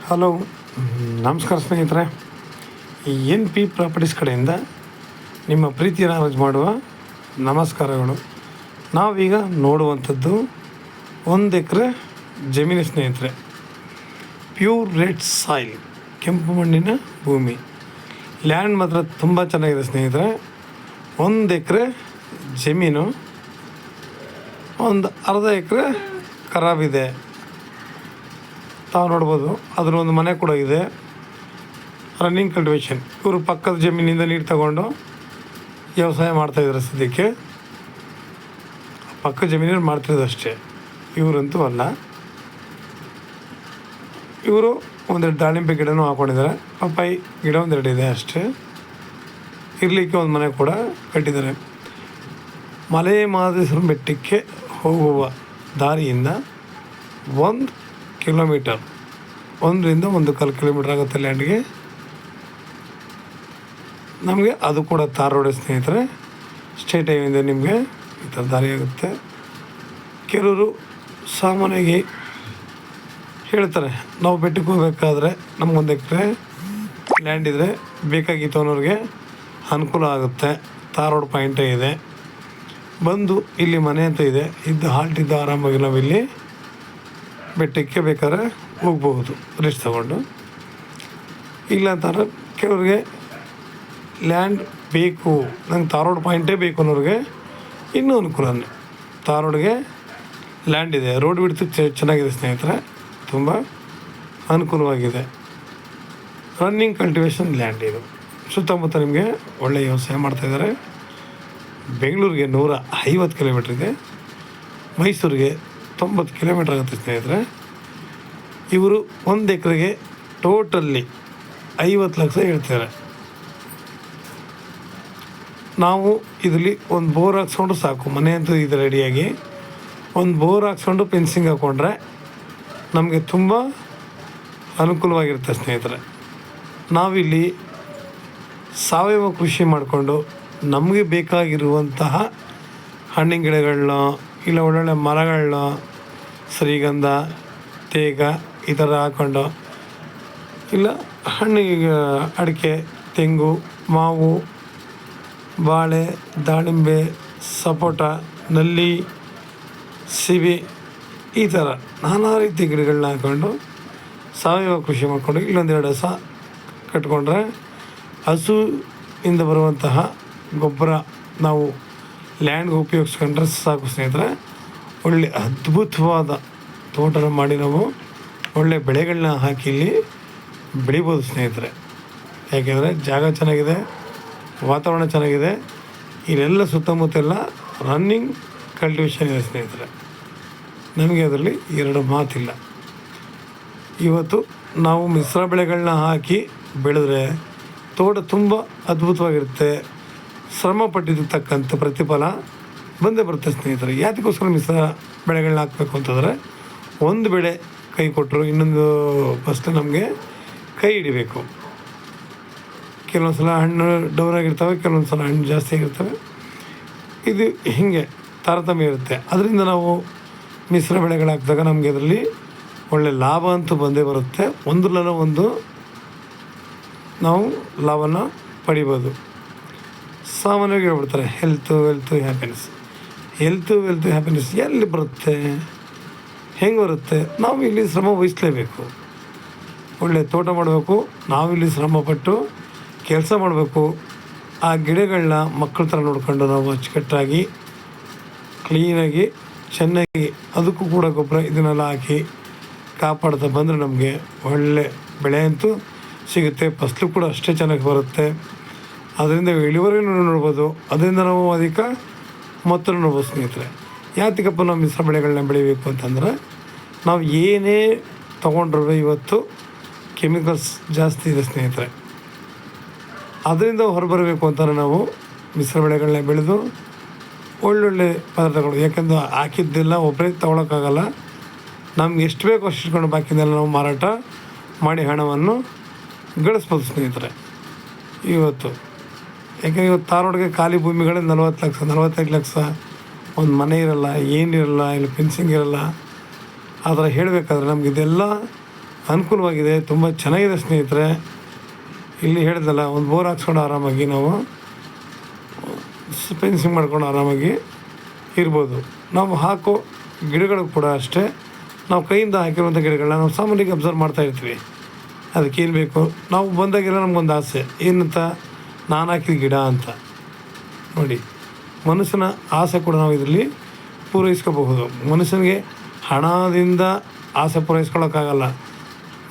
Hello, ನಮಸ್ಕಾರ ಸ್ನೇಹಿತರೆ. N P properties ಕಡೆಯಿಂದ ನಿಮ್ಮ ಪ್ರೀತಿ ನಾರಾಜ್ ಮಾಡುವ ನಮಸ್ಕಾರಗಳು. ನಾವೀಗ ನೋಡುವಂಥದ್ದು 1 ಎಕರೆ ಜಮೀನು ಸ್ನೇಹಿತರೆ. ಪ್ಯೂರ್ ರೆಡ್ ಸಾಯಿಲ್, ಕೆಂಪು ಮಣ್ಣಿನ ಭೂಮಿ. ಲ್ಯಾಂಡ್ ಮಾತ್ರ ತುಂಬ ಚೆನ್ನಾಗಿದೆ ಸ್ನೇಹಿತರೆ. 1 ಎಕರೆ ಜಮೀನು, ಒಂದು ಅರ್ಧ ಎಕರೆ ಖರಾಬಿದೆ. ತಾವು ನೋಡ್ಬೋದು, ಅದರ ಒಂದು ಮನೆ ಕೂಡ ಇದೆ. Running cultivation. ಇವರು ಪಕ್ಕದ ಜಮೀನಿಂದ ನೀರು ತಗೊಂಡು ವ್ಯವಸಾಯ ಮಾಡ್ತಾಯಿದ್ದಾರೆ. ಸದ್ಯಕ್ಕೆ ಪಕ್ಕ ಜಮೀನಲ್ಲಿ ಮಾಡ್ತಿರೋದು ಅಷ್ಟೇ, ಇವರಂತೂ ಅಲ್ಲ. ಇವರು ಒಂದೆರಡು ದಾಳಿಂಬೆ ಗಿಡನೂ ಹಾಕ್ಕೊಂಡಿದ್ದಾರೆ. ಪಪ್ಪಾಯಿ ಗಿಡ ಒಂದೆರಡು ಇದೆ ಅಷ್ಟೇ. ಇರಲಿಕ್ಕೆ ಒಂದು ಮನೆ ಕೂಡ ಕಟ್ಟಿದ್ದಾರೆ. ಮಲೆ ಮಹದೇಶ್ವರ ಬೆಟ್ಟಕ್ಕೆ ಹೋಗುವ ದಾರಿಯಿಂದ 1 ಕಿಲೋಮೀಟರ್, 1ರಿಂದ 1.25 ಕಿಲೋಮೀಟರ್ ಆಗುತ್ತೆ ಲ್ಯಾಂಡ್ಗೆ. ನಮಗೆ ಅದು ಕೂಡ ತಾರ್ ರೋಡ್ ಸ್ನೇಹಿತರೆ. ಸ್ಟೇಟ್ ಹೈವೇಯಿಂದ ನಿಮಗೆ ಈ ಥರ ದಾರಿ ಆಗುತ್ತೆ. ಕೆಲವರು ಸಾಮಾನ್ಯವಾಗಿ ಹೇಳ್ತಾರೆ, ನಾವು ಬೆಟ್ಟಕ್ಕೆ ಹೋಗಬೇಕಾದ್ರೆ ನಮ್ಗೆ 1 ಎಕರೆ ಲ್ಯಾಂಡ್ ಇದ್ದರೆ ಬೇಕಾಗಿತ್ತು ಅನ್ನೋರಿಗೆ ಅನುಕೂಲ ಆಗುತ್ತೆ. ತಾರ್ ರೋಡ್ ಪಾಯಿಂಟೇ ಇದೆ. ಬಂದು ಇಲ್ಲಿ ಮನೆ ಅಂತ ಇದೆ, ಇದ್ದು ಹಾಲ್ಟ್ ಇದ್ದು ಆರಾಮಾಗಿ ನಾವಿಲ್ಲಿ ಬೆಟ್ಟಕ್ಕೆ ಬೇಕಾದ್ರೆ ಹೋಗ್ಬಹುದು ರೆಸ್ಟ್ ತಗೊಂಡು. ಇಲ್ಲ ಅಂತಾರೆ ಕೆಲವ್ರಿಗೆ ಲ್ಯಾಂಡ್ ಬೇಕು, ನಂಗೆ ತಾರ್ ರೋಡ್ ಪಾಯಿಂಟೇ ಬೇಕು ಅನ್ನೋರಿಗೆ ಇನ್ನೂ ಅನುಕೂಲನೇ. ತಾರ್ ರೋಡ್ಗೆ ಲ್ಯಾಂಡ್ ಇದೆ, ರೋಡ್ ಬಿಡ್ತು ಚೆನ್ನಾಗಿದೆ ಸ್ನೇಹಿತರೆ, ತುಂಬ ಅನುಕೂಲವಾಗಿದೆ. ರನ್ನಿಂಗ್ ಕಲ್ಟಿವೇಷನ್ ಲ್ಯಾಂಡ್ ಇದು. ಸುತ್ತಮುತ್ತ ನಿಮಗೆ ಒಳ್ಳೆಯ ವ್ಯವಸಾಯ ಮಾಡ್ತಾಯಿದ್ದಾರೆ. ಬೆಂಗಳೂರಿಗೆ 150 ಕಿಲೋಮೀಟ್ರ್ ಇದೆ, ಮೈಸೂರಿಗೆ 90 ಕಿಲೋಮೀಟ್ರ್ ಆಗುತ್ತೆ ಸ್ನೇಹಿತರೆ. ಇವರು 1 ಎಕರೆಗೆ ಟೋಟಲ್ಲಿ 50 ಲಕ್ಷ ಹೇಳ್ತಾರೆ. ನಾವು ಇದರಲ್ಲಿ ಒಂದು ಬೋರ್ ಹಾಕ್ಸ್ಕೊಂಡು ಸಾಕು, ಮನೆ ಅಂತೂ ಇದು ರೆಡಿಯಾಗಿ ಒಂದು ಬೋರ್ ಹಾಕ್ಸ್ಕೊಂಡು ಫೆನ್ಸಿಂಗ್ ಹಾಕ್ಕೊಂಡ್ರೆ ನಮಗೆ ತುಂಬ ಅನುಕೂಲವಾಗಿರುತ್ತೆ ಸ್ನೇಹಿತರೆ. ನಾವಿಲ್ಲಿ ಸಾವಯವ ಕೃಷಿ ಮಾಡಿಕೊಂಡು ನಮಗೆ ಬೇಕಾಗಿರುವಂತಹ ಹಣ್ಣಿನ ಗಿಡಗಳನ್ನ, ಇಲ್ಲ ಒಳ್ಳೊಳ್ಳೆ ಮರಗಳನ್ನ, ಶ್ರೀಗಂಧ, ತೇಗ ಈ ಥರ ಹಾಕ್ಕೊಂಡು, ಇಲ್ಲ ಹಣ್ಣಿಗೆ ಅಡಿಕೆ, ತೆಂಗು, ಮಾವು, ಬಾಳೆ, ದಾಳಿಂಬೆ, ಸಪೋಟ, ನಲ್ಲಿ, ಸಿಬಿ ಈ ಥರ ನಾನಾ ರೀತಿ ಗಿಡಗಳನ್ನ ಹಾಕ್ಕೊಂಡು ಸಾವಯವ ಕೃಷಿ ಮಾಡಿಕೊಂಡು ಇಲ್ಲೊಂದೆರಡು ಹಸ ಕಟ್ಕೊಂಡ್ರೆ ಹಸುವಿಂದ ಬರುವಂತಹ ಗೊಬ್ಬರ ನಾವು ಲ್ಯಾಂಡ್ಗೆ ಉಪಯೋಗಿಸ್ಕೊಂಡ್ರೆ ಸಾಕು ಸ್ನೇಹಿತರೆ. ಒಳ್ಳೆ ಅದ್ಭುತವಾದ ತೋಟನ ಮಾಡಿ ನಾವು ಒಳ್ಳೆ ಬೆಳೆಗಳನ್ನ ಹಾಕಿ ಇಲ್ಲಿ ಬೆಳಿಬೋದು ಸ್ನೇಹಿತರೆ. ಯಾಕೆಂದರೆ ಜಾಗ ಚೆನ್ನಾಗಿದೆ, ವಾತಾವರಣ ಚೆನ್ನಾಗಿದೆ. ಇಲ್ಲೆಲ್ಲ ಸುತ್ತಮುತ್ತೆಲ್ಲ ರನ್ನಿಂಗ್ ಕಲ್ಟಿವೇಷನ್ ಇದೆ ಸ್ನೇಹಿತರೆ. ನಮಗೆ ಅದರಲ್ಲಿ 2 ಮಾತಿಲ್ಲ. ಇವತ್ತು ನಾವು ಮಿಶ್ರ ಬೆಳೆಗಳನ್ನ ಹಾಕಿ ಬೆಳೆದ್ರೆ ತೋಟ ತುಂಬ ಅದ್ಭುತವಾಗಿರುತ್ತೆ. ಶ್ರಮ ಪಟ್ಟಿದ್ದು ತಕ್ಕಂಥ ಪ್ರತಿಫಲ ಬಂದೇ ಬರುತ್ತೆ ಸ್ನೇಹಿತರೆ. ಯಾತಕ್ಕೋಸ್ಕರ ಮಿಶ್ರ ಬೆಳೆಗಳನ್ನ ಹಾಕಬೇಕು ಅಂತಂದರೆ, ಒಂದು ಬೆಳೆ ಕೈ ಕೊಟ್ಟರು ಇನ್ನೊಂದು ಫಸ್ಟ್ ನಮಗೆ ಕೈ ಹಿಡಿಬೇಕು. ಕೆಲವೊಂದು ಸಲ ಹಣ್ಣು ಡೌನ್ ಆಗಿರ್ತವೆ, ಕೆಲವೊಂದು ಸಲ ಹಣ್ಣು ಜಾಸ್ತಿ ಆಗಿರ್ತವೆ. ಇದು ಹೀಗೆ ತಾರತಮ್ಯ ಇರುತ್ತೆ. ಅದರಿಂದ ನಾವು ಮಿಶ್ರ ಬೆಳೆಗಳು ಹಾಕಿದಾಗ ನಮಗೆ ಅದರಲ್ಲಿ ಒಳ್ಳೆ ಲಾಭ ಅಂತೂ ಬಂದೇ ಬರುತ್ತೆ. ಒಂದರಲ್ಲ ಒಂದು ನಾವು ಲಾಭನ ಪಡಿಬೋದು. ಸಾಮಾನ್ಯವಾಗಿ ಹೇಳ್ಬಿಡ್ತಾರೆ health wealth happiness. Health wealth happiness ಎಲ್ಲಿ ಬರುತ್ತೆ, ಹೆಂಗೆ ಬರುತ್ತೆ? ನಾವು ಇಲ್ಲಿ ಶ್ರಮ ವಹಿಸಲೇಬೇಕು. ಒಳ್ಳೆ ತೋಟ ಮಾಡಬೇಕು, ನಾವಿಲ್ಲಿ ಶ್ರಮಪಟ್ಟು ಕೆಲಸ ಮಾಡಬೇಕು. ಆ ಗಿಡಗಳನ್ನ ಮಕ್ಕಳ ಥರ ನೋಡ್ಕೊಂಡು ನಾವು ಅಚ್ಚುಕಟ್ಟಾಗಿ ಕ್ಲೀನಾಗಿ ಚೆನ್ನಾಗಿ ಅದಕ್ಕೂ ಕೂಡ ಗೊಬ್ಬರ ಇದನ್ನೆಲ್ಲ ಹಾಕಿ ಕಾಪಾಡ್ತಾ ಬಂದರೆ ನಮಗೆ ಒಳ್ಳೆ ಬೆಳೆ ಅಂತೂ ಸಿಗುತ್ತೆ. ಫಸಲು ಕೂಡ ಅಷ್ಟೇ ಚೆನ್ನಾಗಿ ಬರುತ್ತೆ. ಅದರಿಂದ ಇಳುವರಿನೂ ನೋಡ್ಬೋದು, ಅದರಿಂದ ನಾವು ಅದಕ್ಕೆ ಮೊತ್ತ ನೋಡ್ಬೋದು ಸ್ನೇಹಿತರೆ. ಯಾತಕ್ಕಪ್ಪ ನಾವು ಮಿಶ್ರ ಬೆಳೆಗಳನ್ನ ಬೆಳಿಬೇಕು ಅಂತಂದರೆ, ನಾವು ಏನೇ ತೊಗೊಂಡ್ರೂ ಇವತ್ತು ಕೆಮಿಕಲ್ಸ್ ಜಾಸ್ತಿ ಇದೆ ಸ್ನೇಹಿತರೆ. ಅದರಿಂದ ಹೊರಬರಬೇಕು ಅಂತಾರೆ ನಾವು ಮಿಶ್ರ ಬೆಳೆಗಳನ್ನ ಬೆಳೆದು ಒಳ್ಳೊಳ್ಳೆ ಪದಾರ್ಥಗಳು. ಯಾಕೆಂದ್ರೆ ಹಾಕಿದ್ದೆಲ್ಲ ಒಬ್ಬರೇ ತೊಗೊಳಕ್ಕಾಗಲ್ಲ. ನಮ್ಗೆ ಎಷ್ಟು ಬೇಕೋ ಅಷ್ಟು ಇಟ್ಕೊಂಡು ಬಾಕಿದೆಲ್ಲ ನಾವು ಮಾರಾಟ ಮಾಡಿ ಹಣವನ್ನು ಗಳಿಸ್ಬೋದು ಸ್ನೇಹಿತರೆ ಇವತ್ತು. ಯಾಕೆಂದರೆ ಇವತ್ತು ತಾರ್ ರೋಡ್ಗೆ ಖಾಲಿ ಭೂಮಿಗಳೇ 40 ಲಕ್ಷ 45 ಲಕ್ಷ, ಒಂದು ಮನೆ ಇರಲ್ಲ, ಏನಿರಲ್ಲ, ಇಲ್ಲಿ ಫೆನ್ಸಿಂಗ್ ಇರಲ್ಲ. ಆ ಥರ ಹೇಳಬೇಕಾದ್ರೆ ನಮಗಿದೆಲ್ಲ ಅನುಕೂಲವಾಗಿದೆ, ತುಂಬ ಚೆನ್ನಾಗಿದೆ ಸ್ನೇಹಿತರೆ. ಇಲ್ಲಿ ಹೇಳಿದಲ್ಲ, ಒಂದು ಬೋರ್ ಹಾಕ್ಸ್ಕೊಂಡು ಆರಾಮಾಗಿ ನಾವು ಫೆನ್ಸಿಂಗ್ ಮಾಡ್ಕೊಂಡು ಆರಾಮಾಗಿ ಇರ್ಬೋದು. ನಾವು ಹಾಕೋ ಗಿಡಗಳು ಕೂಡ ಅಷ್ಟೇ, ನಾವು ಕೈಯಿಂದ ಹಾಕಿರುವಂಥ ಗಿಡಗಳನ್ನ ನಾವು ಸಾಮಾನ್ಯವಾಗಿ ಅಬ್ಸರ್ವ್ ಮಾಡ್ತಾ ಇರ್ತೀವಿ. ಅದಕ್ಕೆ ಏನು ಬೇಕು, ನಾವು ಬಂದಾಗೆಲ್ಲ ನಮಗೊಂದು ಆಸೆ ಏನಂತ, ನಾನು ಹಾಕಿದ ಗಿಡ ಅಂತ. ನೋಡಿ, ಮನುಷ್ಯನ ಆಸೆ ಕೂಡ ನಾವು ಇದರಲ್ಲಿ ಪೂರೈಸ್ಕೋಬಹುದು. ಮನುಷ್ಯನಿಗೆ ಹಣದಿಂದ ಆಸೆ ಪೂರೈಸ್ಕೊಳ್ಳೋಕ್ಕಾಗಲ್ಲ.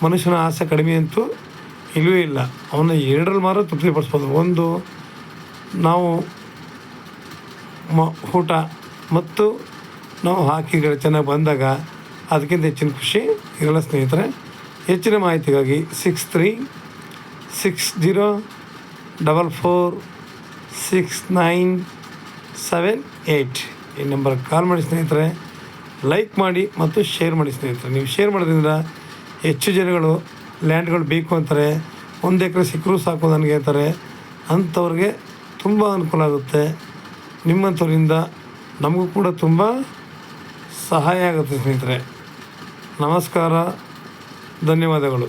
ಮನುಷ್ಯನ ಆಸೆ ಕಡಿಮೆ ಅಂತೂ ಇಲ್ಲವೇ ಇಲ್ಲ. ಅವನ್ನ ಎರಡರಲ್ಲಿ ಮಾತ್ರ ತೃಪ್ತಿಪಡಿಸ್ಬೋದು. ಒಂದು, ನಾವು ಊಟ ಮತ್ತು ನಾವು ಹಾಕಿ ಗಿಡ ಚೆನ್ನಾಗಿ ಬಂದಾಗ ಅದಕ್ಕಿಂತ ಹೆಚ್ಚಿನ ಖುಷಿ ಇರಲ್ಲ ಸ್ನೇಹಿತರೆ. ಹೆಚ್ಚಿನ ಮಾಹಿತಿಗಾಗಿ 6360446978 ಈ ನಂಬರ್ಗೆ ಕಾಲ್ ಮಾಡಿ ಸ್ನೇಹಿತರೆ. ಲೈಕ್ ಮಾಡಿ ಮತ್ತು ಶೇರ್ ಮಾಡಿ ಸ್ನೇಹಿತರೆ. ನೀವು ಶೇರ್ ಮಾಡೋದ್ರಿಂದ ಹೆಚ್ಚು ಜನಗಳು ಲ್ಯಾಂಡ್ಗಳು ಬೇಕು ಅಂತಾರೆ, 1 ಎಕರೆ ಸಿಕ್ಕರೂ ಸಾಕು ನನಗೆ ಅಂತಾರೆ. ಅಂಥವ್ರಿಗೆ ತುಂಬ ಅನುಕೂಲ ಆಗುತ್ತೆ. ನಿಮ್ಮಂಥವರಿಂದ ನಮಗೂ ಕೂಡ ತುಂಬ ಸಹಾಯ ಆಗುತ್ತೆ ಸ್ನೇಹಿತರೆ. ನಮಸ್ಕಾರ, ಧನ್ಯವಾದಗಳು.